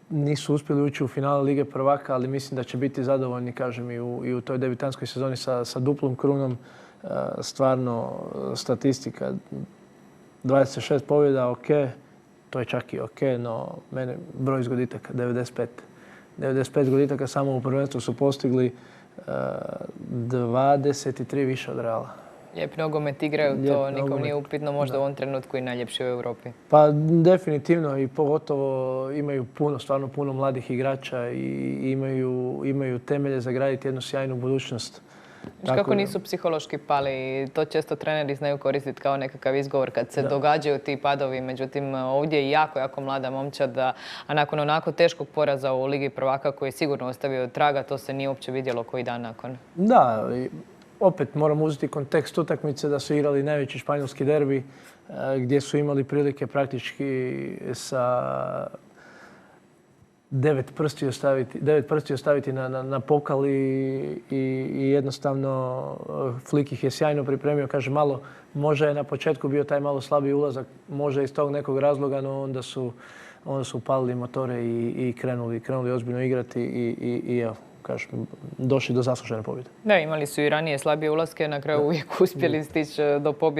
nisu uspjeli ući u finale Lige prvaka, ali mislim da će biti zadovoljni, kažem, i u toj debitanskoj sezoni sa duplom krunom. Stvarno, statistika, 26 pobjeda, ok, to je čak i ok, no mene broj zgoditaka, 95. 95 zgoditaka samo u prvenstvu su postigli 23 više od Reala. Lijep nogomet igraju, to nikom nije upitno, možda u ovom trenutku i najljepši u Europi. Pa definitivno i pogotovo imaju stvarno puno mladih igrača i imaju temelje za graditi jednu sjajnu budućnost. Kako nisu psihološki pali, to često treneri znaju koristiti kao nekakav izgovor kad se događaju ti padovi. Međutim, ovdje je jako mlada momčad, a nakon onako teškog poraza u Ligi prvaka koji je sigurno ostavio traga, to se nije uopće vidjelo koji dan nakon. Da, opet moramo uzeti kontekst utakmice da su igrali najveći španjolski derbi gdje su imali prilike praktički sa 9 prstiju ostaviti na pokal i jednostavno Flick ih je sjajno pripremio. Kaže, malo, možda je na početku bio taj malo slabiji ulazak, možda iz tog nekog razloga, no onda su upalili motore i krenuli ozbiljno igrati i evo, kažem, došli do zaslužene pobjede. Da, imali su i ranije slabije ulaske, na kraju uvijek uspjeli stići do pobjede.